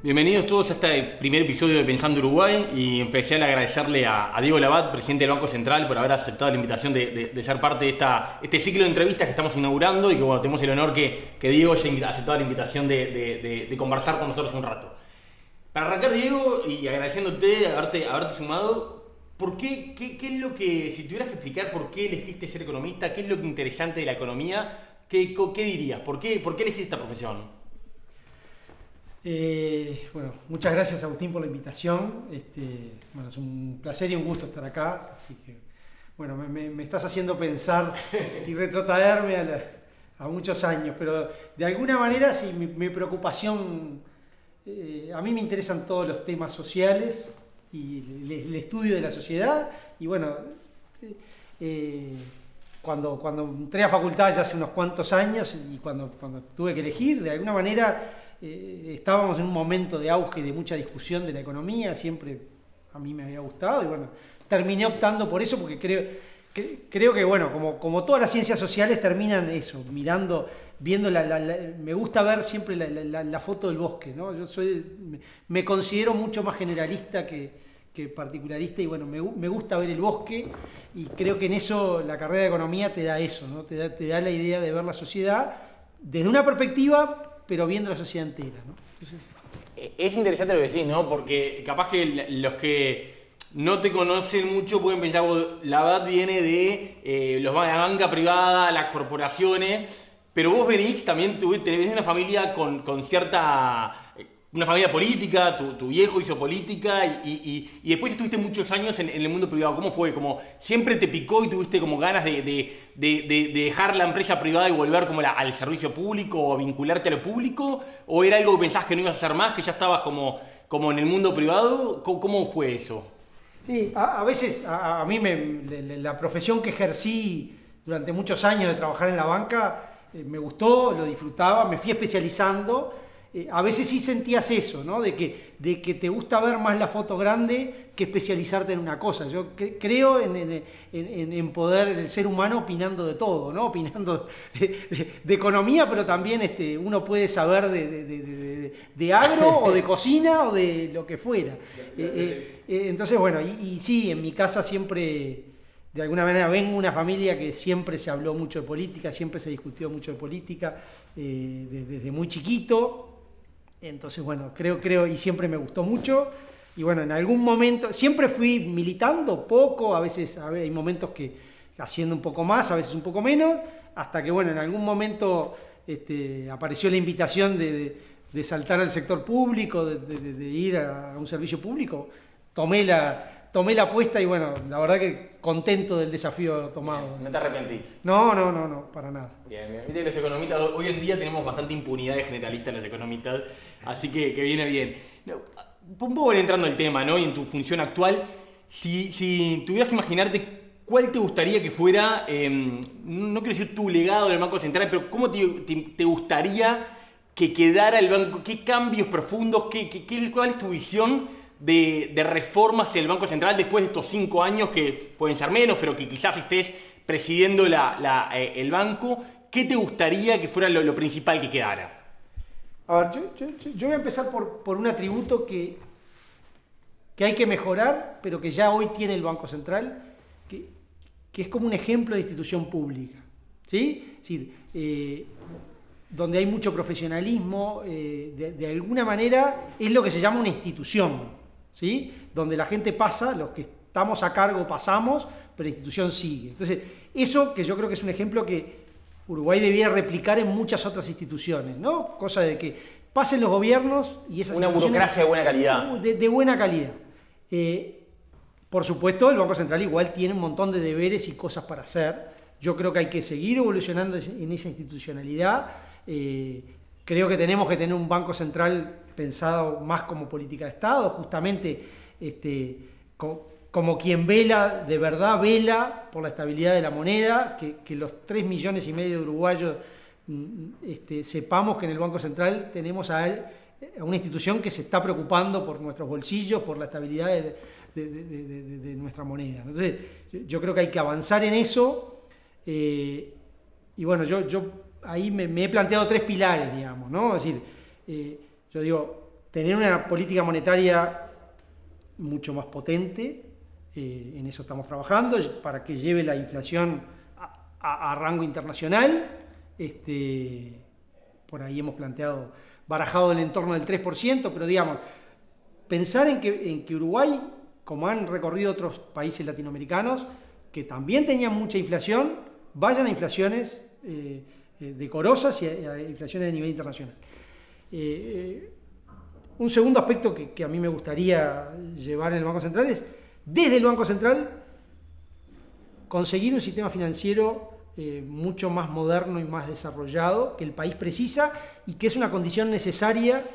Bienvenidos todos a este primer episodio de Pensando Uruguay y en especial agradecerle a Diego Labat, presidente del Banco Central, por haber aceptado la invitación de ser parte de este ciclo de entrevistas que estamos inaugurando y que bueno, tenemos el honor que Diego haya aceptado la invitación de conversar con nosotros un rato. Para arrancar, Diego, y agradeciéndote haberte sumado, ¿qué es lo que, si tuvieras que explicar por qué elegiste ser economista, qué es lo que interesante de la economía, qué dirías? ¿Por qué elegiste esta profesión? Bueno, muchas gracias, Agustín, por la invitación. Bueno, es un placer y un gusto estar acá, así que bueno, me estás haciendo pensar y retrotraerme a muchos años, pero de alguna manera sí, mi preocupación, a mí me interesan todos los temas sociales y el estudio de la sociedad, y bueno, cuando entré a facultad ya hace unos cuantos años y cuando tuve que elegir, de alguna manera estábamos en un momento de auge, de mucha discusión de la economía, siempre a mí me había gustado y bueno, terminé optando por eso porque creo que bueno, como todas las ciencias sociales terminan eso, viendo me gusta ver siempre la foto del bosque, ¿no? Me considero mucho más generalista que particularista y bueno, me gusta ver el bosque y creo que en eso la carrera de economía te da eso, ¿no? Te da la idea de ver la sociedad desde una perspectiva, pero viendo la sociedad entera, ¿no? Entonces, es interesante lo que decís, ¿no? Porque capaz que los que no te conocen mucho pueden pensar que Labat viene de la banca privada, las corporaciones, pero vos venís también, tenés una familia con cierta... Una familia política, tu viejo hizo política y después estuviste muchos años en el mundo privado. ¿Cómo fue? ¿Como siempre te picó y tuviste como ganas de dejar la empresa privada y volver como al servicio público o vincularte a lo público? ¿O era algo que pensabas que no ibas a hacer más, que ya estabas como en el mundo privado? ¿Cómo fue eso? Sí, a veces a mí la profesión que ejercí durante muchos años de trabajar en la banca me gustó, lo disfrutaba, me fui especializando. A veces sí sentías eso, ¿no? De que te gusta ver más la foto grande que especializarte en una cosa. Yo creo en poder el ser humano opinando de todo, ¿no? Opinando de economía, pero también uno puede saber de agro o de cocina o de lo que fuera. Entonces, bueno, y sí, en mi casa siempre, de alguna manera, vengo de una familia que siempre se habló mucho de política, siempre se discutió mucho de política, desde muy chiquito. Entonces, bueno, creo y siempre me gustó mucho. Y bueno, en algún momento, siempre fui militando poco, a veces hay momentos que haciendo un poco más, a veces un poco menos, hasta que, bueno, en algún momento apareció la invitación de saltar al sector público, de ir a un servicio público. Tomé la apuesta y bueno, la verdad que contento del desafío tomado. ¿No te arrepentís? No, para nada. Bien. Viste que los economistas, hoy en día tenemos bastante impunidad de generalistas los economistas, así que viene bien. Un poco entrando al tema, ¿no? Y en tu función actual, si tuvieras que imaginarte cuál te gustaría que fuera, no quiero decir tu legado del Banco Central, pero cómo te gustaría que quedara el banco, qué cambios profundos, cuál es tu visión de reformas en el Banco Central después de estos 5 años, que pueden ser menos, pero que quizás estés presidiendo el banco. ¿Qué te gustaría que fuera lo principal que quedara? A ver, yo voy a empezar por un atributo que hay que mejorar, pero que ya hoy tiene el Banco Central, que es como un ejemplo de institución pública, ¿sí? Es decir, donde hay mucho profesionalismo, de alguna manera es lo que se llama una institución, ¿sí? Donde la gente pasa, los que estamos a cargo pasamos, pero la institución sigue. Entonces, eso que yo creo que es un ejemplo que Uruguay debiera replicar en muchas otras instituciones, ¿no? Cosa de que pasen los gobiernos y esas una burocracia de buena calidad. De buena calidad. Por supuesto, el Banco Central igual tiene un montón de deberes y cosas para hacer. Yo creo que hay que seguir evolucionando en esa institucionalidad. Creo que tenemos que tener un Banco Central pensado más como política de Estado, justamente como quien de verdad vela por la estabilidad de la moneda, que los 3,5 millones de uruguayos sepamos que en el Banco Central tenemos a una institución que se está preocupando por nuestros bolsillos, por la estabilidad de nuestra moneda. Entonces, yo creo que hay que avanzar en eso, y bueno, yo ahí me he planteado 3 pilares, digamos, ¿no? Es decir, yo digo, tener una política monetaria mucho más potente, en eso estamos trabajando, para que lleve la inflación a rango internacional. Por ahí hemos barajado el entorno del 3%, pero digamos, pensar en que Uruguay, como han recorrido otros países latinoamericanos, que también tenían mucha inflación, vayan a inflaciones decorosas y a inflaciones de nivel internacional. Un segundo aspecto que a mí me gustaría llevar en el Banco Central es, desde el Banco Central, conseguir un sistema financiero mucho más moderno y más desarrollado que el país precisa y que es una condición necesaria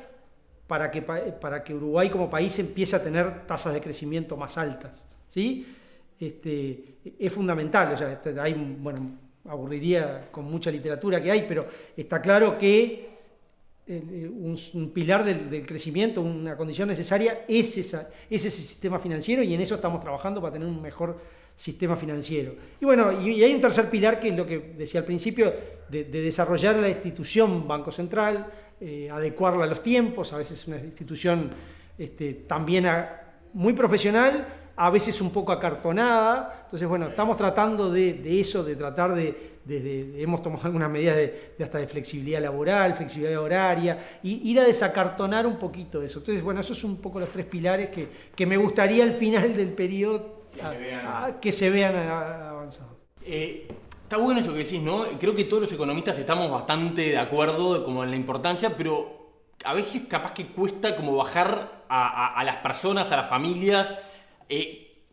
para que Uruguay como país empiece a tener tasas de crecimiento más altas, ¿sí? Es fundamental, o sea, aburriría con mucha literatura que hay, pero está claro que un pilar del crecimiento, una condición necesaria, es ese sistema financiero, y en eso estamos trabajando para tener un mejor sistema financiero. Y bueno, y hay un tercer pilar, que es lo que decía al principio, de desarrollar la institución Banco Central, adecuarla a los tiempos. A veces es una institución también muy profesional, a veces un poco acartonada. Entonces, bueno, estamos tratando de eso, de tratar hemos tomado algunas medidas hasta de flexibilidad laboral, flexibilidad horaria, y ir a desacartonar un poquito eso. Entonces, bueno, esos son un poco los tres pilares que me gustaría al final del periodo que se vean avanzados. Está bueno eso que decís, ¿no? Creo que todos los economistas estamos bastante de acuerdo como en la importancia, pero a veces capaz que cuesta como bajar a las personas, a las familias.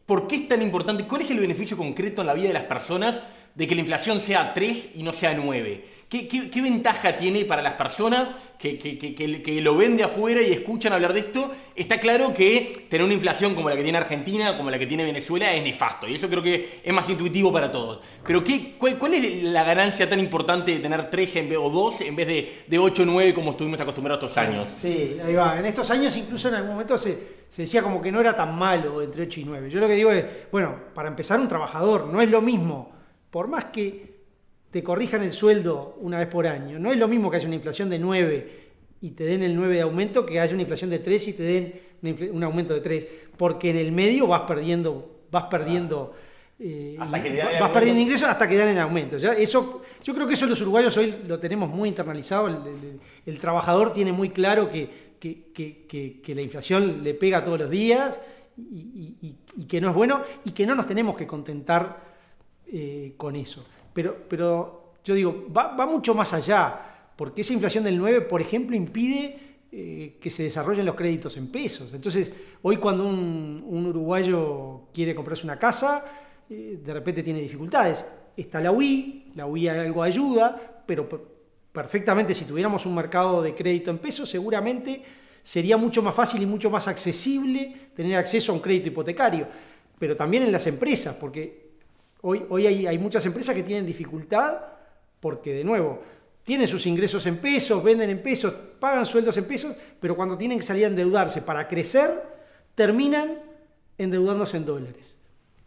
¿Por qué es tan importante? ¿Cuál es el beneficio concreto en la vida de las personas de que la inflación sea 3 y no sea 9? ¿Qué ventaja tiene para las personas que lo ven de afuera y escuchan hablar de esto? Está claro que tener una inflación como la que tiene Argentina, como la que tiene Venezuela, es nefasto, y eso creo que es más intuitivo para todos. Pero ¿cuál es la ganancia tan importante de tener 3 o 2 en vez de 8 o 9 como estuvimos acostumbrados estos años? Sí, ahí va. En estos años incluso en algún momento se decía como que no era tan malo entre 8 y 9. Yo lo que digo es, bueno, para empezar, un trabajador no es lo mismo, por más que te corrijan el sueldo una vez por año, no es lo mismo que haya una inflación de 9 y te den el 9 de aumento, que haya una inflación de 3 y te den un aumento de 3, porque en el medio vas perdiendo ingresos hasta que dan el aumento. ¿Ya? Eso, yo creo que eso los uruguayos hoy lo tenemos muy internalizado. El trabajador tiene muy claro que la inflación le pega todos los días y que no es bueno, y que no nos tenemos que contentar con eso. Pero yo digo, va mucho más allá, porque esa inflación del 9, por ejemplo, impide que se desarrollen los créditos en pesos. Entonces, hoy cuando un uruguayo quiere comprarse una casa, de repente tiene dificultades. Está la UIA algo ayuda, pero perfectamente, si tuviéramos un mercado de crédito en pesos, seguramente sería mucho más fácil y mucho más accesible tener acceso a un crédito hipotecario. Pero también en las empresas, porque hoy hay muchas empresas que tienen dificultad porque, de nuevo, tienen sus ingresos en pesos, venden en pesos, pagan sueldos en pesos, pero cuando tienen que salir a endeudarse para crecer, terminan endeudándose en dólares.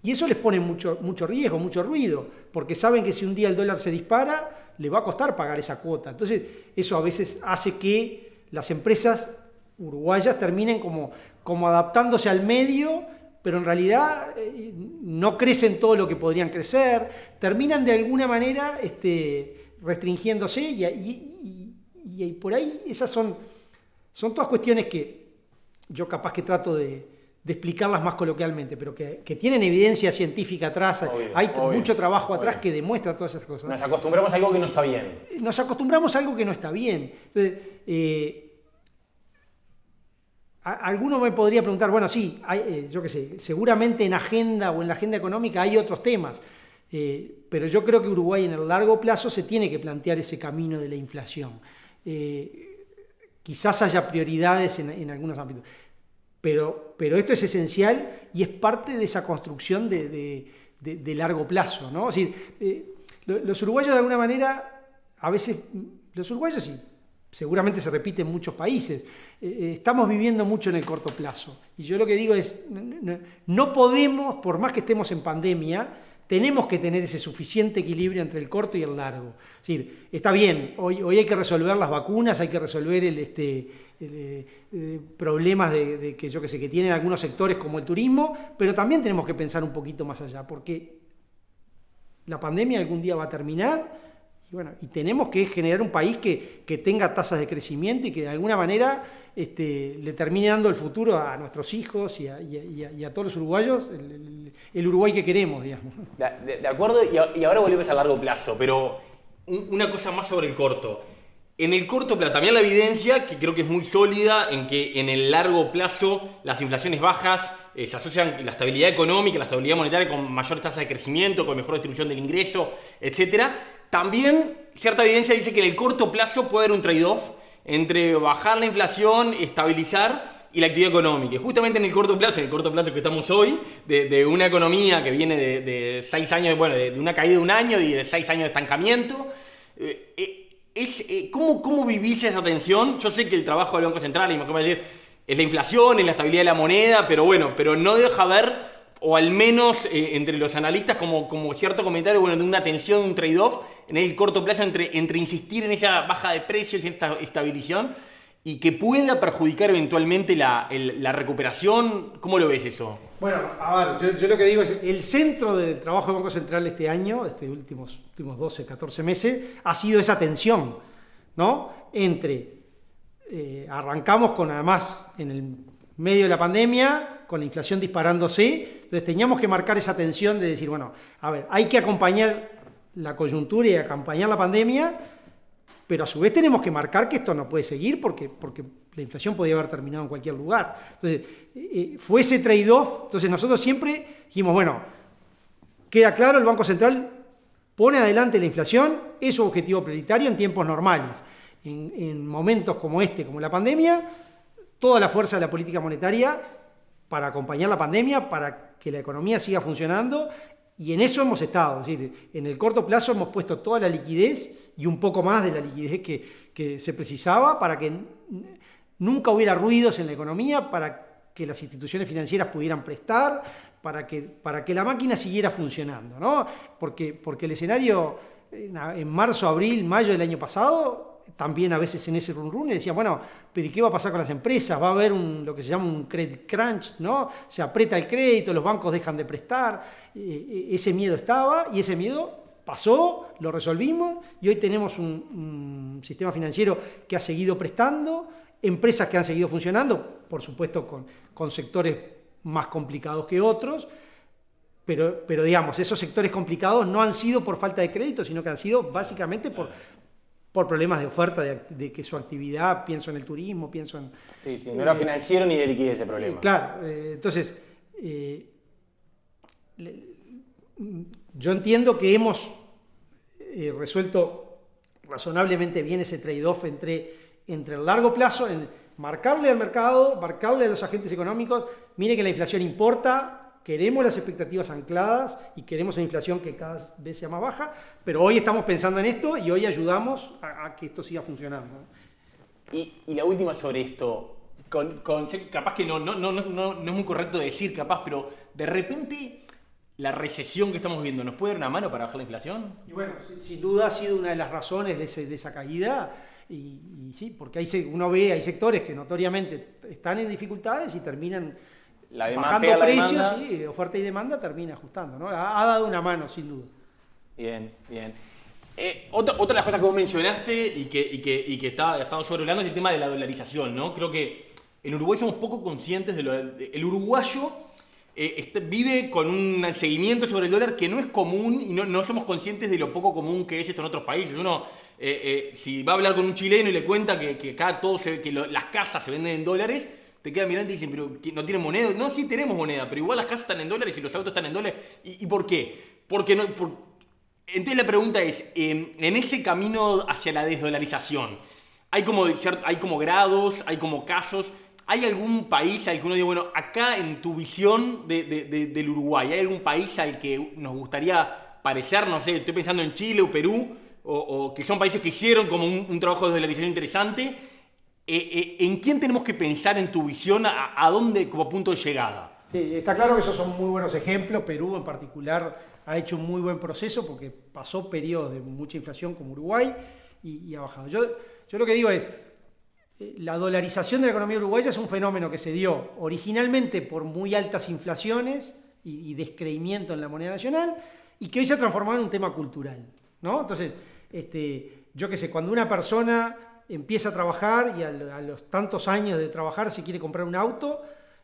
Y eso les pone mucho riesgo, mucho ruido, porque saben que si un día el dólar se dispara, le va a costar pagar esa cuota. Entonces, eso a veces hace que las empresas uruguayas terminen como adaptándose al medio, pero en realidad no crecen todo lo que podrían crecer, terminan de alguna manera restringiéndose, y por ahí esas son todas cuestiones que yo capaz que trato de explicarlas más coloquialmente, pero que tienen evidencia científica atrás. Hay mucho trabajo atrás que demuestra todas esas cosas. Nos acostumbramos a algo que no está bien. Nos acostumbramos a algo que no está bien. Entonces, alguno me podría preguntar, bueno, sí, yo qué sé, seguramente en la agenda económica hay otros temas, pero yo creo que Uruguay en el largo plazo se tiene que plantear ese camino de la inflación. Quizás haya prioridades en algunos ámbitos, pero esto es esencial y es parte de esa construcción de largo plazo, ¿no? Es decir, los uruguayos de alguna manera, a veces, los uruguayos sí, seguramente se repite en muchos países, estamos viviendo mucho en el corto plazo. Y yo lo que digo es, no podemos, por más que estemos en pandemia, tenemos que tener ese suficiente equilibrio entre el corto y el largo. Es decir, está bien, hoy hay que resolver las vacunas, hay que resolver problemas que yo que sé, que tienen algunos sectores como el turismo, pero también tenemos que pensar un poquito más allá, porque la pandemia algún día va a terminar y, bueno, y tenemos que generar un país que tenga tasas de crecimiento y que de alguna manera le termine dando el futuro a nuestros hijos y a todos los uruguayos, el Uruguay que queremos, digamos. De acuerdo, y ahora volvemos a largo plazo, pero una cosa más sobre el corto. En el corto plazo, también la evidencia, que creo que es muy sólida, en que en el largo plazo las inflaciones bajas se asocian la estabilidad económica, la estabilidad monetaria con mayores tasas de crecimiento, con mejor distribución del ingreso, etc. También cierta evidencia dice que en el corto plazo puede haber un trade-off entre bajar la inflación, estabilizar y la actividad económica. Y justamente en el corto plazo que estamos hoy, de una economía que viene de 6 años, bueno, de una caída de un año y de 6 años de estancamiento, ¿cómo vivís esa tensión? Yo sé que el trabajo del Banco Central, y me acabo de decir, es la inflación, es la estabilidad de la moneda, pero bueno, pero no deja ver, o al menos entre los analistas, como cierto comentario, bueno, de una tensión, un trade-off en el corto plazo entre insistir en esa baja de precios y esta estabilización, y que pueda perjudicar eventualmente la recuperación. ¿Cómo lo ves eso? Bueno, a ver, yo lo que digo es, el centro del trabajo del Banco Central este año, últimos 12, 14 meses, ha sido esa tensión, ¿no? Arrancamos con, además, en el medio de la pandemia, con la inflación disparándose, entonces teníamos que marcar esa tensión de decir, bueno, a ver, hay que acompañar la coyuntura y acompañar la pandemia, pero a su vez tenemos que marcar que esto no puede seguir porque la inflación podía haber terminado en cualquier lugar. Entonces, fue ese trade-off. Entonces nosotros siempre dijimos, bueno, queda claro, el Banco Central pone adelante la inflación, es su objetivo prioritario en tiempos normales. En momentos como como la pandemia, toda la fuerza de la política monetaria para acompañar la pandemia, para que la economía siga funcionando, y en eso hemos estado. Es decir, en el corto plazo hemos puesto toda la liquidez y un poco más de la liquidez que se precisaba para que nunca hubiera ruidos en la economía, para que las instituciones financieras pudieran prestar, para que la máquina siguiera funcionando, ¿no? Porque el escenario en marzo, abril, mayo del año pasado, también a veces en ese run decían, bueno, pero ¿y qué va a pasar con las empresas? Va a haber lo que se llama un credit crunch, ¿no? Se aprieta el crédito, los bancos dejan de prestar. Ese miedo estaba y ese miedo pasó, lo resolvimos y hoy tenemos un sistema financiero que ha seguido prestando, empresas que han seguido funcionando, por supuesto con sectores más complicados que otros, pero digamos, esos sectores complicados no han sido por falta de crédito, sino que han sido básicamente por problemas de oferta, de que su actividad, pienso en el turismo, pienso en... Sí, no era financiero ni de liquidez ese problema. Claro, entonces, yo entiendo que hemos resuelto razonablemente bien ese trade-off entre el largo plazo, en marcarle al mercado, marcarle a los agentes económicos, mire que la inflación importa, queremos las expectativas ancladas y queremos una inflación que cada vez sea más baja, pero hoy estamos pensando en esto y hoy ayudamos a que esto siga funcionando. Y la última sobre esto, capaz que no es muy correcto decir capaz, pero de repente la recesión que estamos viendo ¿nos puede dar una mano para bajar la inflación? Y bueno, sin duda ha sido una de las razones de esa caída. Y sí, porque uno ve, hay sectores que notoriamente están en dificultades y terminan bajando precios, y oferta y demanda termina ajustando, ¿no? Ha dado una mano, sin duda. Bien. Otra de las cosas que vos mencionaste y que estamos sobrehablando es el tema de la dolarización, ¿no? Creo que en Uruguay somos poco conscientes el uruguayo vive con un seguimiento sobre el dólar que no es común y no somos conscientes de lo poco común que es esto en otros países. Uno, si va a hablar con un chileno y le cuenta que acá las casas se venden en dólares, te queda mirando y dicen, pero ¿no tienen moneda? No, sí tenemos moneda, pero igual las casas están en dólares y los autos están en dólares. ¿Y por qué? Entonces la pregunta es, en ese camino hacia la desdolarización, hay como grados, hay como casos. ¿Hay algún país al que uno diga, bueno, acá en tu visión del Uruguay, ¿hay algún país al que nos gustaría parecer? No sé, estoy pensando en Chile o Perú, o que son países que hicieron como un trabajo de dolarización interesante. ¿En quién tenemos que pensar en tu visión? ¿A dónde como punto de llegada? Sí, está claro que esos son muy buenos ejemplos. Perú en particular ha hecho un muy buen proceso porque pasó periodos de mucha inflación como Uruguay y ha bajado. Yo lo que digo es, la dolarización de la economía uruguaya es un fenómeno que se dio originalmente por muy altas inflaciones y descreimiento en la moneda nacional, y que hoy se ha transformado en un tema cultural, ¿no? Entonces, yo qué sé, cuando una persona empieza a trabajar y a los tantos años de trabajar se quiere comprar un auto,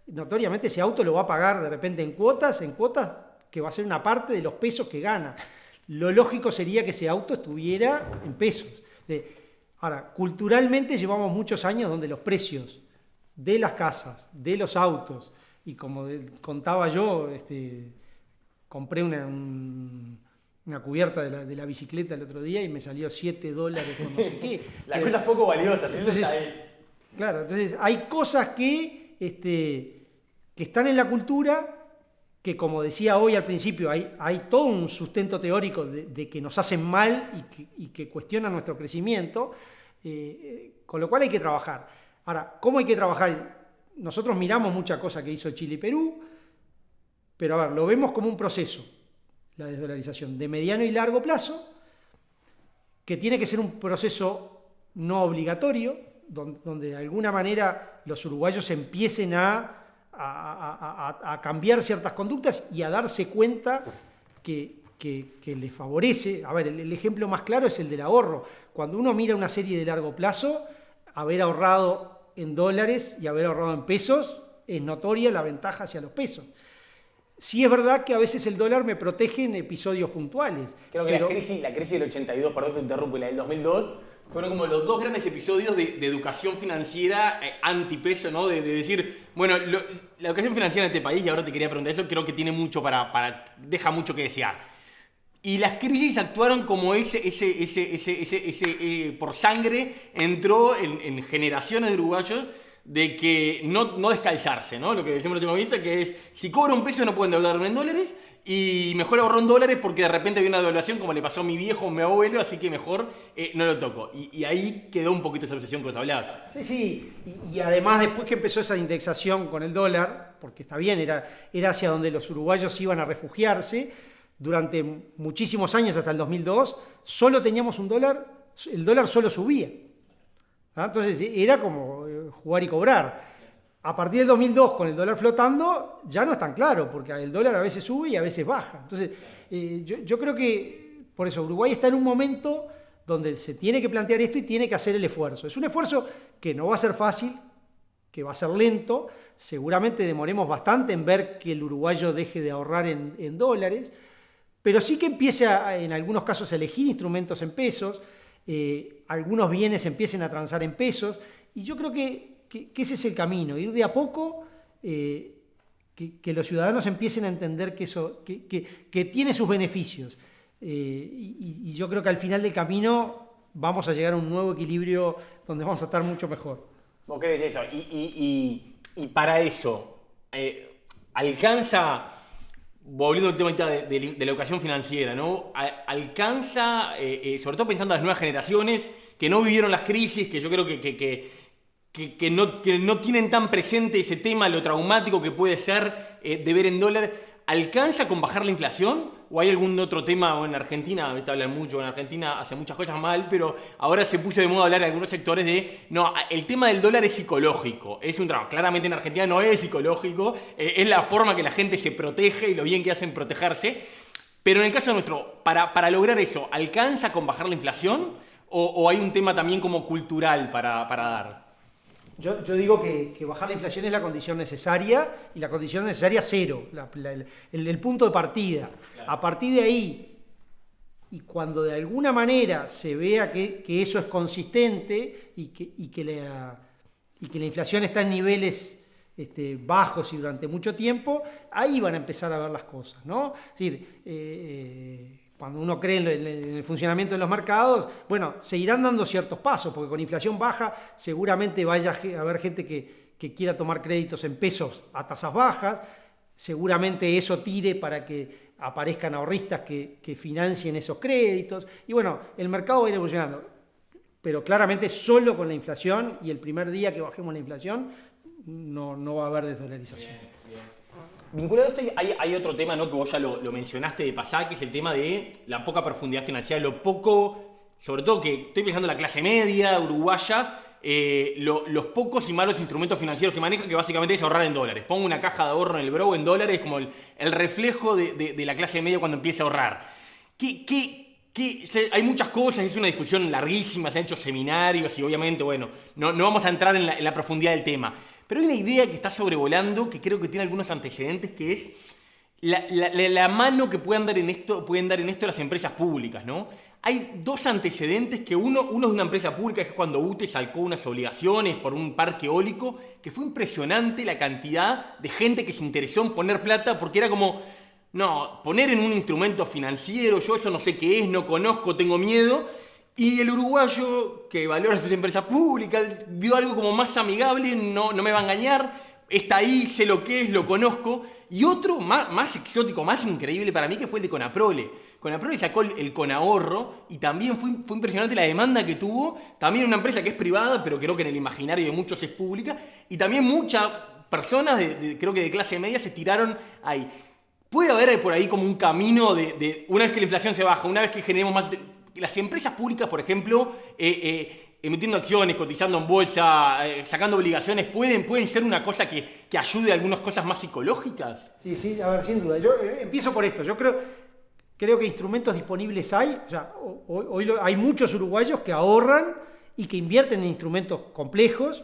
notoriamente ese auto lo va a pagar de repente en cuotas que va a ser una parte de los pesos que gana. Lo lógico sería que ese auto estuviera en pesos. Ahora, culturalmente llevamos muchos años donde los precios de las casas, de los autos, y como contaba yo, compré una cubierta de la bicicleta el otro día y me salió $7 con no sé qué. Las cosas poco valiosas. Entonces, claro, entonces hay cosas que están en la cultura, que como decía hoy al principio, hay todo un sustento teórico de que nos hacen mal y que cuestionan nuestro crecimiento, con lo cual hay que trabajar. Ahora, ¿cómo hay que trabajar? Nosotros miramos muchas cosas que hizo Chile y Perú, pero a ver, lo vemos como un proceso, la desdolarización, de mediano y largo plazo, que tiene que ser un proceso no obligatorio, donde de alguna manera los uruguayos empiecen a cambiar ciertas conductas y a darse cuenta que les favorece. A ver, el ejemplo más claro es el del ahorro. Cuando uno mira una serie de largo plazo, haber ahorrado en dólares y haber ahorrado en pesos, es notoria la ventaja hacia los pesos. Sí es verdad que a veces el dólar me protege en episodios puntuales. Creo que la crisis del 82, perdón que interrumpo, y la del 2002, fueron como los dos grandes episodios de educación financiera antipeso, ¿no? De decir, bueno, la educación financiera en este país, y ahora te quería preguntar eso, creo que tiene mucho deja mucho que desear. Y las crisis actuaron como por sangre, entró en generaciones de uruguayos de que no descalzarse, ¿no? Lo que decimos en la última vista, que es, si cobro un peso no puedo endeudarme en dólares, y mejor ahorro en dólares porque de repente había una devaluación como le pasó a mi viejo o mi abuelo, así que mejor no lo toco. Y ahí quedó un poquito esa obsesión que vos hablabas. Sí. Y además después que empezó esa indexación con el dólar, porque está bien, era hacia donde los uruguayos iban a refugiarse, durante muchísimos años, hasta el 2002, solo teníamos un dólar, el dólar solo subía. Entonces era como jugar y cobrar. A partir del 2002, con el dólar flotando, ya no es tan claro, porque el dólar a veces sube y a veces baja. Entonces, yo creo que, por eso, Uruguay está en un momento donde se tiene que plantear esto y tiene que hacer el esfuerzo. Es un esfuerzo que no va a ser fácil, que va a ser lento. Seguramente demoremos bastante en ver que el uruguayo deje de ahorrar en dólares, pero sí que empiece en algunos casos a elegir instrumentos en pesos, algunos bienes empiecen a transar en pesos, y yo creo que ese es el camino, ir de a poco, que los ciudadanos empiecen a entender que eso que tiene sus beneficios. Y yo creo que al final del camino vamos a llegar a un nuevo equilibrio donde vamos a estar mucho mejor. ¿Vos crees eso? Y para eso, alcanza, volviendo al tema de la educación financiera, ¿no? Alcanza, sobre todo pensando en las nuevas generaciones que no vivieron las crisis, que yo creo que no tienen tan presente ese tema, lo traumático que puede ser de ver en dólar. ¿Alcanza con bajar la inflación? ¿O hay algún otro tema en Argentina? Ahorita hablan mucho, en Argentina hace muchas cosas mal, pero ahora se puso de moda hablar en algunos sectores de, no, el tema del dólar es psicológico, es un trauma. Claramente en Argentina no es psicológico, es la forma que la gente se protege y lo bien que hacen protegerse. Pero en el caso nuestro, para lograr eso, ¿alcanza con bajar la inflación? ¿O hay un tema también como cultural para dar? Yo digo que bajar la inflación es la condición necesaria, y la condición necesaria cero, el punto de partida. Claro. A partir de ahí, y cuando de alguna manera se vea que eso es consistente y que la inflación está en niveles bajos y durante mucho tiempo, ahí van a empezar a ver las cosas, ¿no? Es decir, cuando uno cree en el funcionamiento de los mercados, bueno, se irán dando ciertos pasos, porque con inflación baja seguramente vaya a haber gente que quiera tomar créditos en pesos a tasas bajas, seguramente eso tire para que aparezcan ahorristas que financien esos créditos, y bueno, el mercado va a ir evolucionando, pero claramente solo con la inflación, y el primer día que bajemos la inflación, no va a haber desdolarización. Bien. Vinculado a esto hay otro tema, ¿no? Que vos ya lo mencionaste de pasada, que es el tema de la poca profundidad financiera, lo poco, sobre todo que estoy pensando en la clase media uruguaya, los pocos y malos instrumentos financieros que maneja, que básicamente es ahorrar en dólares. Pongo una caja de ahorro en el Bro en dólares, como el reflejo de la clase media cuando empieza a ahorrar. Hay muchas cosas, es una discusión larguísima, se han hecho seminarios y obviamente, bueno, no vamos a entrar en la profundidad del tema. Pero hay una idea que está sobrevolando que creo que tiene algunos antecedentes, que es la mano que pueden dar en esto las empresas públicas, ¿no? Hay dos antecedentes, que uno es de una empresa pública, que es cuando UTE sacó unas obligaciones por un parque eólico, que fue impresionante la cantidad de gente que se interesó en poner plata, porque era como, no, poner en un instrumento financiero, yo eso no sé qué es, no conozco, tengo miedo. Y el uruguayo, que valora sus empresas públicas, vio algo como más amigable, no me va a engañar, está ahí, sé lo que es, lo conozco. Y otro más exótico, más increíble para mí, que fue el de Conaprole. Conaprole sacó el Conahorro y también fue impresionante la demanda que tuvo. También una empresa que es privada, pero creo que en el imaginario de muchos es pública. Y también muchas personas, creo que de clase media, se tiraron ahí. Puede haber por ahí como un camino de una vez que la inflación se baja, una vez que generemos más... Las empresas públicas, por ejemplo, emitiendo acciones, cotizando en bolsa, sacando obligaciones, ¿pueden ser una cosa que ayude a algunas cosas más psicológicas? Sí, a ver, sin duda. Yo empiezo por esto. Yo creo que instrumentos disponibles hay. O sea, hoy hay muchos uruguayos que ahorran y que invierten en instrumentos complejos,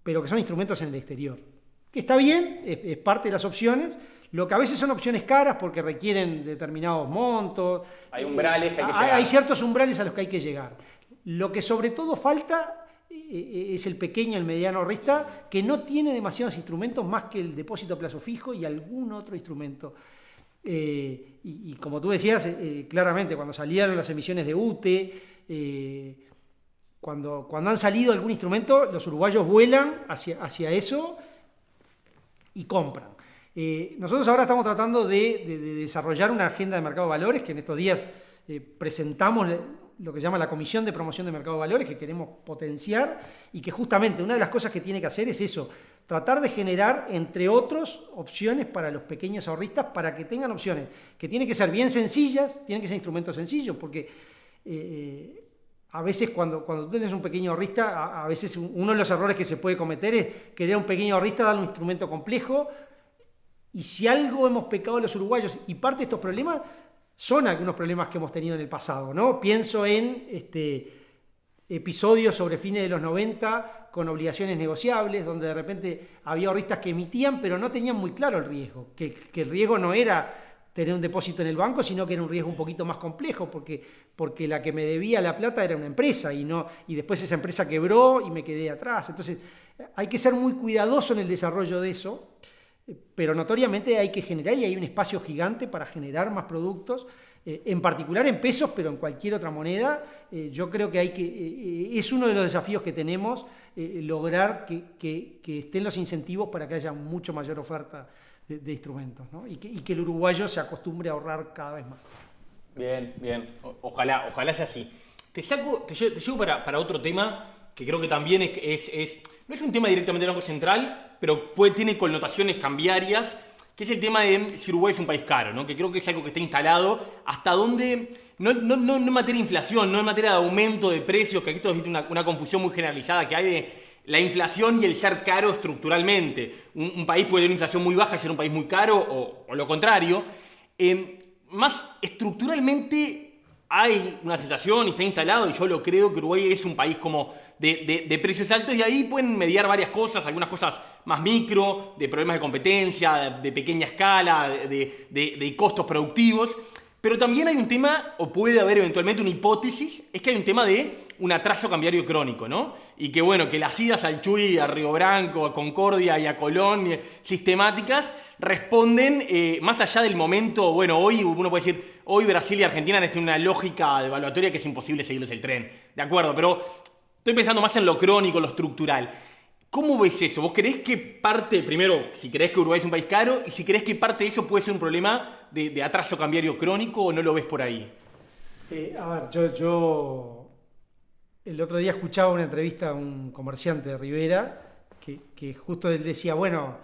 pero que son instrumentos en el exterior. Que está bien, es parte de las opciones. Lo que a veces son opciones caras porque requieren determinados montos. Hay umbrales que hay que llegar. Hay ciertos umbrales a los que hay que llegar. Lo que sobre todo falta es el pequeño, el mediano ahorrista, que no tiene demasiados instrumentos más que el depósito a plazo fijo y algún otro instrumento. Y como tú decías, claramente, cuando salieron las emisiones de UTE, cuando han salido algún instrumento, los uruguayos vuelan hacia eso y compran. Nosotros ahora estamos tratando de desarrollar una agenda de mercado de valores, que en estos días presentamos lo que se llama la Comisión de Promoción de Mercado de Valores, que queremos potenciar, y que justamente una de las cosas que tiene que hacer es eso, tratar de generar, entre otros, opciones para los pequeños ahorristas, para que tengan opciones, que tienen que ser bien sencillas, tienen que ser instrumentos sencillos, porque a veces cuando tú tienes un pequeño ahorrista, a veces uno de los errores que se puede cometer es querer a un pequeño ahorrista darle un instrumento complejo. Y si algo hemos pecado los uruguayos, y parte de estos problemas son algunos problemas que hemos tenido en el pasado, ¿no? Pienso en episodios sobre fines de los 90 con obligaciones negociables, donde de repente había ahorristas que emitían, pero no tenían muy claro el riesgo, que el riesgo no era tener un depósito en el banco, sino que era un riesgo un poquito más complejo, porque la que me debía la plata era una empresa, y después esa empresa quebró y me quedé atrás. Entonces hay que ser muy cuidadoso en el desarrollo de eso, pero notoriamente hay que generar, y hay un espacio gigante para generar más productos, en particular en pesos, pero en cualquier otra moneda. Yo creo que es uno de los desafíos que tenemos, lograr que estén los incentivos para que haya mucho mayor oferta de instrumentos, ¿no? y que el uruguayo se acostumbre a ahorrar cada vez más. Bien. Ojalá sea así. Te llevo para otro tema que creo que también no es un tema directamente del Banco Central, pero tiene connotaciones cambiarias, que es el tema de si Uruguay es un país caro, ¿no? Que creo que es algo que está instalado, hasta donde, no en materia de inflación, no en materia de aumento de precios, que aquí esto es una confusión muy generalizada que hay de la inflación y el ser caro estructuralmente. Un país puede tener una inflación muy baja y ser un país muy caro, o lo contrario. Más estructuralmente hay una sensación y está instalado, y yo lo creo, que Uruguay es un país como de precios altos, y ahí pueden mediar varias cosas, algunas cosas más micro, de problemas de competencia, de pequeña escala, de costos productivos, pero también hay un tema, o puede haber eventualmente una hipótesis, es que hay un tema de un atraso cambiario crónico, ¿no? Y que bueno, que las idas al Chuy, a Río Branco, a Concordia y a Colón sistemáticas responden más allá del momento. Bueno, hoy uno puede decir, hoy Brasil y Argentina tienen una lógica devaluatoria que es imposible seguirles el tren, de acuerdo, pero estoy pensando más en lo crónico, lo estructural. ¿Cómo ves eso? ¿Vos creés que parte, primero, si creés que Uruguay es un país caro, y si creés que parte de eso puede ser un problema de atraso cambiario crónico, o no lo ves por ahí? A ver, yo el otro día escuchaba una entrevista a un comerciante de Rivera que justo él decía, bueno,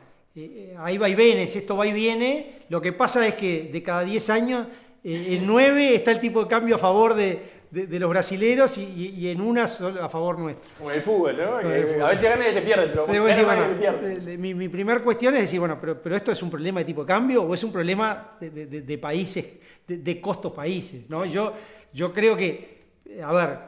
hay vaivenes, esto va y viene, lo que pasa es que de cada 10 años, en 9 está el tipo de cambio a favor de de los brasileros y en una a favor nuestro. Como el fútbol, ¿no? Como el fútbol. A veces gana y se pierde, pero Decir, gana bueno, y se pierde. mi primer cuestión es decir, bueno, pero ¿esto es un problema de tipo de cambio o es un problema de países, de costos países? ¿No? Yo creo que, a ver,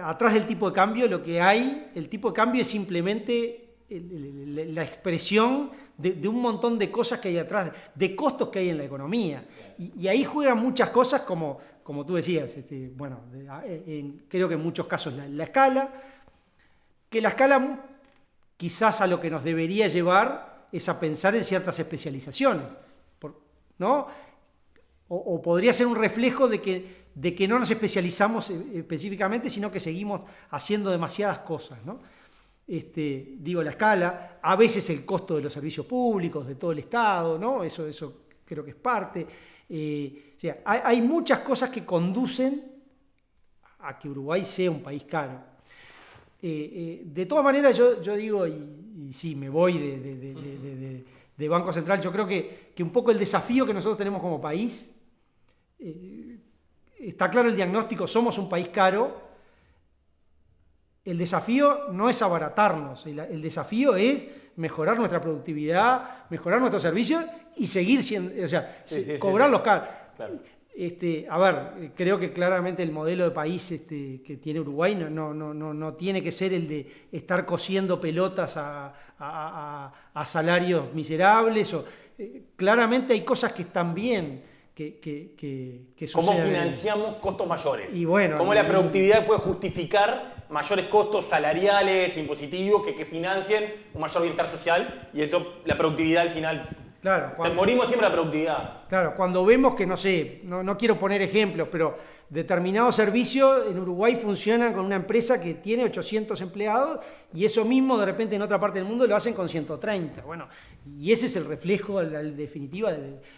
atrás del tipo de cambio lo que hay, el tipo de cambio es simplemente la expresión de un montón de cosas que hay atrás, de costos que hay en la economía. Y ahí juegan muchas cosas como tú decías, bueno, creo que en muchos casos la escala, que la escala quizás a lo que nos debería llevar es a pensar en ciertas especializaciones, ¿no? O podría ser un reflejo de que no nos especializamos específicamente, sino que seguimos haciendo demasiadas cosas, ¿no? Digo, la escala, a veces el costo de los servicios públicos, de todo el Estado, ¿no? Eso creo que es parte. O sea, hay muchas cosas que conducen a que Uruguay sea un país caro. De todas maneras, yo digo, y sí, me voy de Banco Central, yo creo que un poco el desafío que nosotros tenemos como país, está claro el diagnóstico, somos un país caro. El desafío no es abaratarnos, el desafío es mejorar nuestra productividad, mejorar nuestros servicios y seguir siendo, o sea, cobrarlos caros. Claro. A ver, creo que claramente el modelo de país que tiene Uruguay no tiene que ser el de estar cosiendo pelotas a salarios miserables. Claramente hay cosas que están bien. Que ¿Cómo suceden. financiamos costos mayores? Y bueno, ¿Cómo la productividad puede justificar mayores costos salariales, impositivos, que financien un mayor bienestar social? Y eso, la productividad al final. Claro, morimos siempre la productividad. Claro, cuando vemos que, no sé, no quiero poner ejemplos, pero determinados servicios en Uruguay funcionan con una empresa que tiene 800 empleados y eso mismo de repente en otra parte del mundo lo hacen con 130. Bueno, y ese es el reflejo, la definitiva,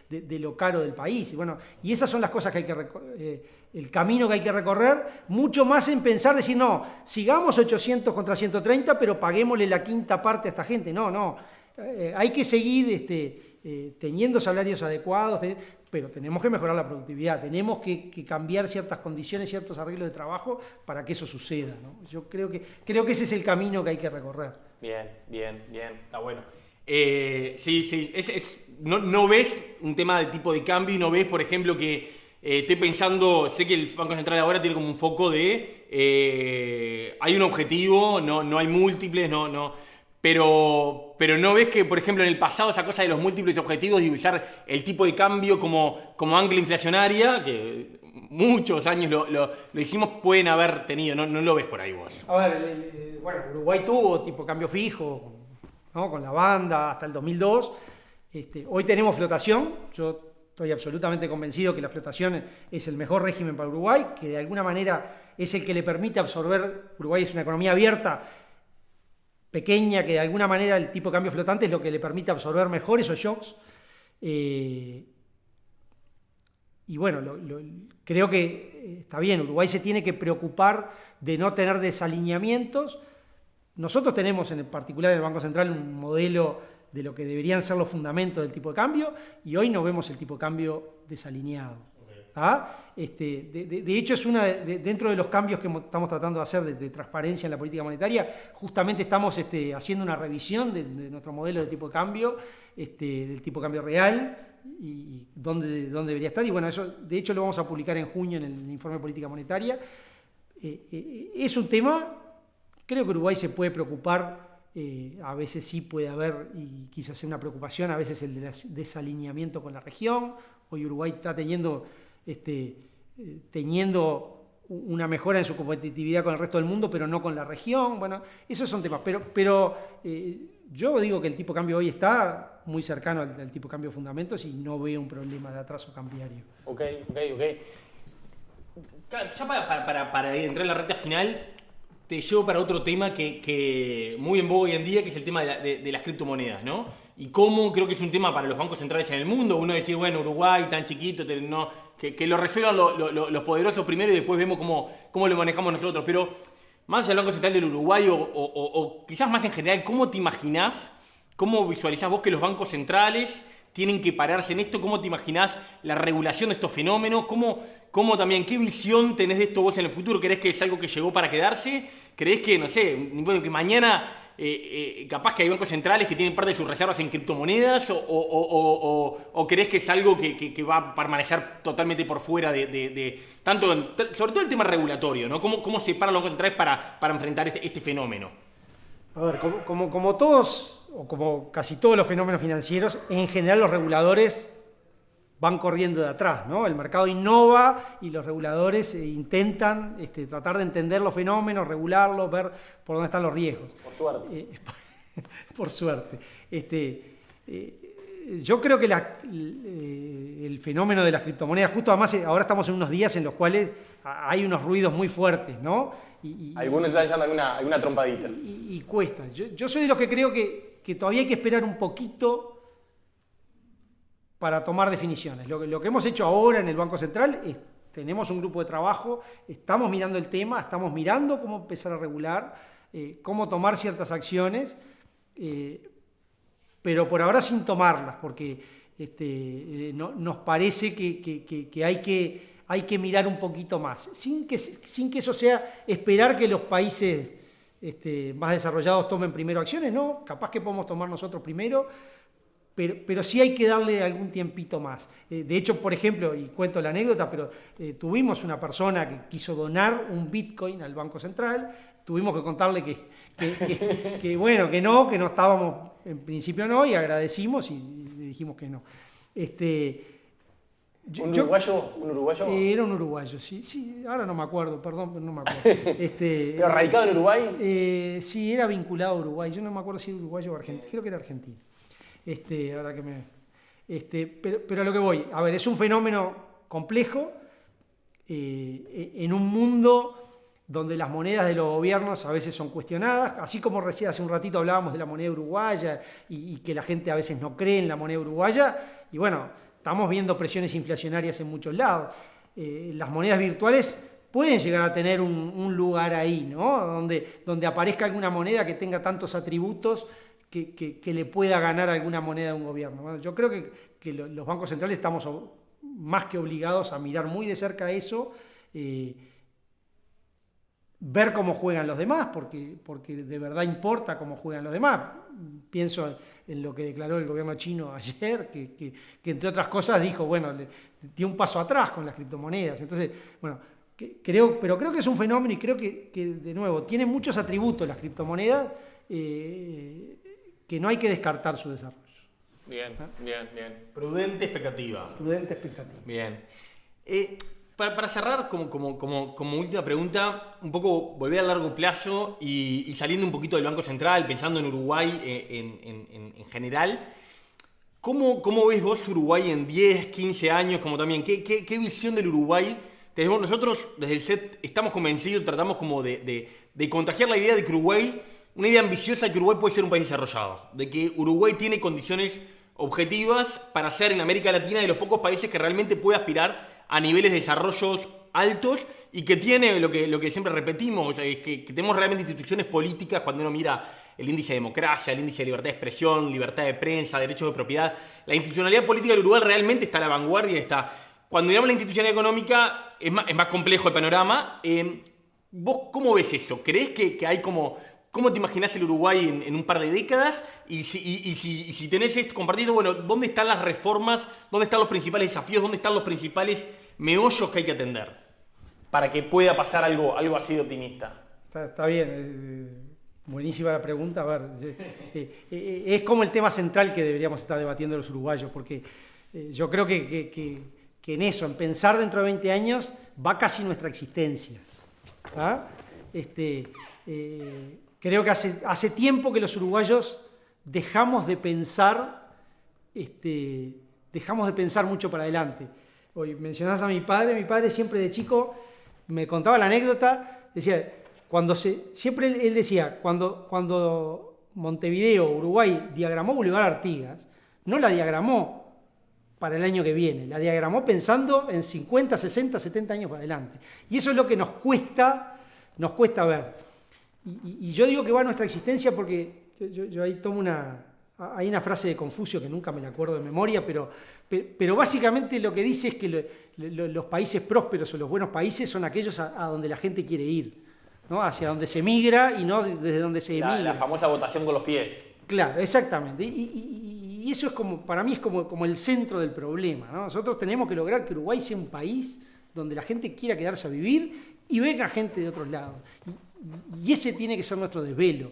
de lo caro del país. Bueno, y esas son las cosas que hay que el camino que hay que recorrer, mucho más en pensar, decir, no, sigamos 800 contra 130, pero paguémosle la quinta parte a esta gente. No. Hay que seguir teniendo salarios adecuados, pero tenemos que mejorar la productividad, tenemos que cambiar ciertas condiciones, ciertos arreglos de trabajo para que eso suceda, ¿no? Yo creo que ese es el camino que hay que recorrer. Bien, está bueno. Sí, no ves un tema de tipo de cambio y no ves, por ejemplo, que estoy pensando, sé que el Banco Central ahora tiene como un foco de hay un objetivo, no hay múltiples, pero no ves que, por ejemplo, en el pasado esa cosa de los múltiples objetivos y usar el tipo de cambio como ancla inflacionaria, que muchos años lo hicimos, pueden haber tenido, no lo ves por ahí vos. A ver, bueno, Uruguay tuvo tipo de cambio fijo, ¿no? Con la banda hasta el 2002. Hoy tenemos flotación, yo estoy absolutamente convencido que la flotación es el mejor régimen para Uruguay, que de alguna manera es el que le permite absorber, Uruguay es una economía abierta, pequeña, que de alguna manera el tipo de cambio flotante es lo que le permite absorber mejor esos shocks. Y bueno, creo que está bien, Uruguay se tiene que preocupar de no tener desalineamientos. Nosotros tenemos, en particular en el Banco Central, un modelo de lo que deberían ser los fundamentos del tipo de cambio y hoy no vemos el tipo de cambio desalineado. De hecho, es dentro de los cambios que estamos tratando de hacer de transparencia en la política monetaria, justamente estamos haciendo una revisión de nuestro modelo de tipo de cambio, del tipo de cambio real y dónde debería estar. Y bueno, eso de hecho lo vamos a publicar en junio en el informe de política monetaria. Es un tema, creo que Uruguay se puede preocupar, a veces sí puede haber, y quizás sea una preocupación, a veces el desalineamiento con la región. Hoy Uruguay está teniendo una mejora en su competitividad con el resto del mundo, pero no con la región. Bueno, esos son temas. Pero yo digo que el tipo de cambio hoy está muy cercano al tipo de cambio de fundamentos y no veo un problema de atraso cambiario. Ok. Ya para entrar en la recta final, te llevo para otro tema que muy en boga hoy en día, que es el tema de las criptomonedas, ¿no? Y cómo creo que es un tema para los bancos centrales en el mundo. Uno decía, bueno, Uruguay tan chiquito, que lo resuelvan los poderosos primero y después vemos cómo lo manejamos nosotros. Pero más allá del Banco Central del Uruguay o quizás más en general, ¿cómo te imaginás, cómo visualizás vos que los bancos centrales tienen que pararse en esto? ¿Cómo te imaginás la regulación de estos fenómenos? ¿Cómo también, qué visión tenés de esto vos en el futuro? ¿Creés que es algo que llegó para quedarse? ¿Creés que, no sé, que mañana capaz que hay bancos centrales que tienen parte de sus reservas en criptomonedas? ¿O creés que es algo que va a permanecer totalmente por fuera sobre todo el tema regulatorio, ¿no? ¿Cómo se paran los bancos centrales para enfrentar este fenómeno? A ver, como todos, o como casi todos los fenómenos financieros, en general los reguladores van corriendo de atrás, ¿no? El mercado innova y los reguladores intentan tratar de entender los fenómenos, regularlos, ver por dónde están los riesgos. Por suerte. Por suerte. Yo creo que el fenómeno de las criptomonedas, justo además ahora estamos en unos días en los cuales hay unos ruidos muy fuertes, ¿no? Algunos están echando alguna trompadita. Y cuesta. Yo soy de los que creo que todavía hay que esperar un poquito para tomar definiciones. Lo que hemos hecho ahora en el Banco Central es, tenemos un grupo de trabajo, estamos mirando el tema, estamos mirando cómo empezar a regular, cómo tomar ciertas acciones, pero por ahora sin tomarlas, porque nos parece que hay que mirar un poquito más, sin que eso sea esperar que los países más desarrollados tomen primero acciones, no, capaz que podemos tomar nosotros primero, pero sí hay que darle algún tiempito más. De hecho, por ejemplo, y cuento la anécdota, pero tuvimos una persona que quiso donar un Bitcoin al Banco Central, tuvimos que contarle que no estábamos, en principio no, y agradecimos y le dijimos que no. ¿Un uruguayo? Era un uruguayo, sí, ahora no me acuerdo, perdón, pero no me acuerdo. ¿Pero radicado en Uruguay? Sí, era vinculado a Uruguay, yo no me acuerdo si era uruguayo o argentino, creo que era argentino. Ahora que pero a lo que voy, a ver, es un fenómeno complejo en un mundo donde las monedas de los gobiernos a veces son cuestionadas, así como recién hace un ratito hablábamos de la moneda uruguaya y que la gente a veces no cree en la moneda uruguaya, y bueno, estamos viendo presiones inflacionarias en muchos lados. Las monedas virtuales pueden llegar a tener un lugar ahí, ¿no? Donde aparezca alguna moneda que tenga tantos atributos que le pueda ganar alguna moneda a un gobierno. Bueno, yo creo que los bancos centrales estamos más que obligados a mirar muy de cerca eso, ver cómo juegan los demás, porque de verdad importa cómo juegan los demás. Pienso en lo que declaró el gobierno chino ayer, que entre otras cosas dijo, bueno, dio un paso atrás con las criptomonedas. Entonces, bueno, creo que es un fenómeno y creo que de nuevo, tiene muchos atributos las criptomonedas, que no hay que descartar su desarrollo. Bien. Prudente expectativa. Bien. Para cerrar, como última pregunta, un poco volver a largo plazo y saliendo un poquito del Banco Central, pensando en Uruguay en general, ¿cómo ves vos Uruguay en 10, 15 años? Como también, ¿qué visión del Uruguay tenemos? Nosotros desde el SET estamos convencidos, tratamos como de contagiar la idea de que Uruguay, una idea ambiciosa de que Uruguay puede ser un país desarrollado, de que Uruguay tiene condiciones objetivas para ser en América Latina de los pocos países que realmente puede aspirar a niveles de desarrollos altos y que tiene lo que siempre repetimos, que tenemos realmente instituciones políticas cuando uno mira el índice de democracia, el índice de libertad de expresión, libertad de prensa, derechos de propiedad. La institucionalidad política del Uruguay realmente está a la vanguardia. Cuando miramos la institucionalidad económica es más complejo el panorama. ¿Vos cómo ves eso? ¿Creés que hay ¿Cómo te imaginás el Uruguay en un par de décadas? Y si tenés esto compartido, bueno, ¿dónde están las reformas? ¿Dónde están los principales desafíos? ¿Dónde están los principales meollos que hay que atender? Para que pueda pasar algo así de optimista. Está bien, buenísima la pregunta. A ver, es como el tema central que deberíamos estar debatiendo los uruguayos, porque yo creo que en eso, en pensar dentro de 20 años, va casi nuestra existencia. ¿Ah? Creo que hace tiempo que los uruguayos dejamos de pensar mucho para adelante. Hoy mencionás a mi padre siempre de chico me contaba la anécdota, decía, siempre él decía, cuando Montevideo, Uruguay, diagramó Boulevard Artigas, no la diagramó para el año que viene, la diagramó pensando en 50, 60, 70 años para adelante. Y eso es lo que nos cuesta ver. Y yo digo que va a nuestra existencia porque yo ahí tomo hay una frase de Confucio que nunca me la acuerdo de memoria, pero básicamente lo que dice es que los países prósperos o los buenos países son aquellos a donde la gente quiere ir, ¿no? Hacia donde se migra y no desde donde se emigra. La famosa votación con los pies. Claro, exactamente. Y eso es para mí es como el centro del problema, ¿no? Nosotros tenemos que lograr que Uruguay sea un país donde la gente quiera quedarse a vivir y venga gente de otros lados. Y ese tiene que ser nuestro desvelo.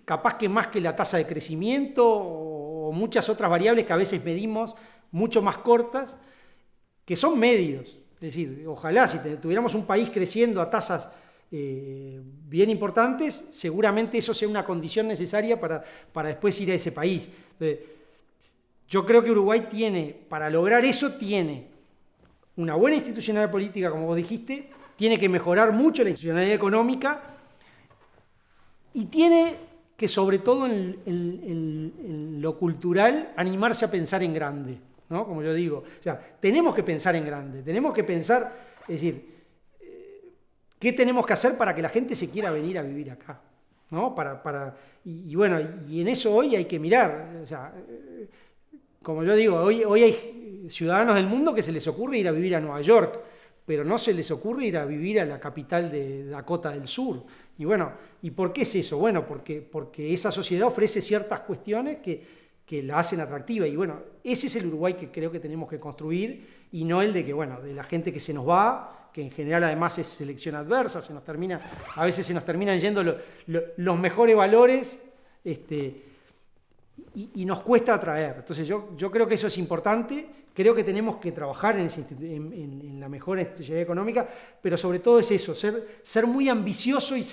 Capaz que más que la tasa de crecimiento o muchas otras variables que a veces medimos mucho más cortas, que son medios. Es decir, ojalá si tuviéramos un país creciendo a tasas bien importantes, seguramente eso sea una condición necesaria para después ir a ese país. Entonces, yo creo que Uruguay para lograr eso, tiene una buena institucionalidad política, como vos dijiste, tiene que mejorar mucho la institucionalidad económica y tiene que, sobre todo en lo cultural, animarse a pensar en grande, ¿no? Como yo digo, o sea, tenemos que pensar en grande, tenemos que pensar, es decir, ¿qué tenemos que hacer para que la gente se quiera venir a vivir acá? ¿No? Y bueno, y en eso hoy hay que mirar, o sea, como yo digo, hoy hay ciudadanos del mundo que se les ocurre ir a vivir a Nueva York, pero no se les ocurre ir a vivir a la capital de Dakota del Sur. Y bueno, ¿y por qué es eso? Bueno, porque esa sociedad ofrece ciertas cuestiones que la hacen atractiva. Y bueno, ese es el Uruguay que creo que tenemos que construir y no el de la gente que se nos va, que en general además es selección adversa, a veces se nos terminan yendo los mejores valores y nos cuesta atraer. Entonces yo creo que eso es importante. Creo que tenemos que trabajar en la mejora institucional económica, pero sobre todo es eso, ser muy ambicioso y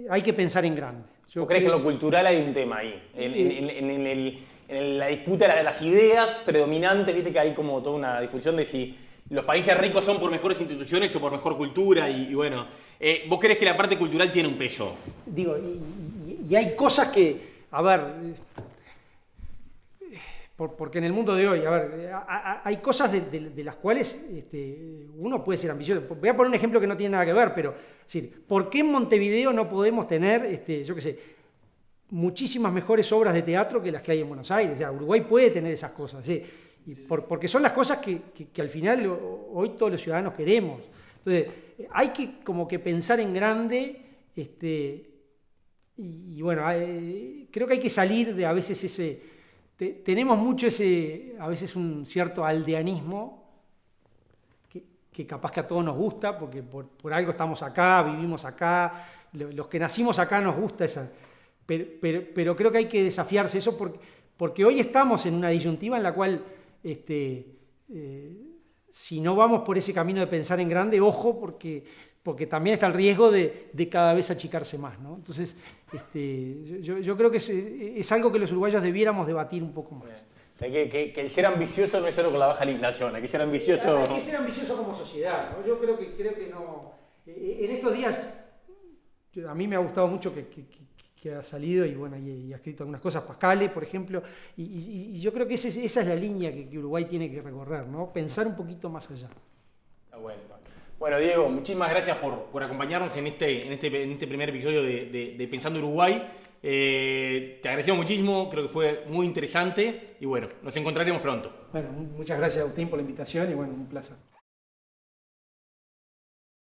hay que pensar en grande. ¿Vos crees que en lo cultural hay un tema ahí? En la disputa de las ideas predominantes, viste que hay como toda una discusión de si los países ricos son por mejores instituciones o por mejor cultura, y bueno, ¿vos crees que la parte cultural tiene un peso? Digo, y hay cosas que, a ver, porque en el mundo de hoy, a ver, hay cosas de las cuales uno puede ser ambicioso. Voy a poner un ejemplo que no tiene nada que ver, pero, es decir, ¿por qué en Montevideo no podemos tener, yo qué sé, muchísimas mejores obras de teatro que las que hay en Buenos Aires? O sea, Uruguay puede tener esas cosas, ¿sí? Porque son las cosas que al final hoy todos los ciudadanos queremos. Entonces, hay que como que pensar en grande, y bueno, creo que hay que salir de a veces tenemos mucho a veces un cierto aldeanismo, que capaz que a todos nos gusta, porque por algo estamos acá, vivimos acá, los que nacimos acá nos gusta esa. Pero creo que hay que desafiarse eso porque hoy estamos en una disyuntiva en la cual si no vamos por ese camino de pensar en grande, ojo, porque también está el riesgo de cada vez achicarse más, ¿no? Entonces, yo creo que es algo que los uruguayos debiéramos debatir un poco más. O sea, que el ser ambicioso no es solo con la baja la inflación, hay que ser ambicioso... Hay que ser ambicioso como sociedad, ¿no? Yo creo que no... En estos días, a mí me ha gustado mucho que ha salido y bueno, y ha escrito algunas cosas, Pascale, por ejemplo, y yo creo que esa es la línea que Uruguay tiene que recorrer, ¿no? Pensar un poquito más allá. Está bueno. Bueno, Diego, muchísimas gracias por acompañarnos en este primer episodio de Pensando Uruguay. Te agradecemos muchísimo, creo que fue muy interesante y bueno, nos encontraremos pronto. Bueno, muchas gracias a Agustín por la invitación y bueno, un placer.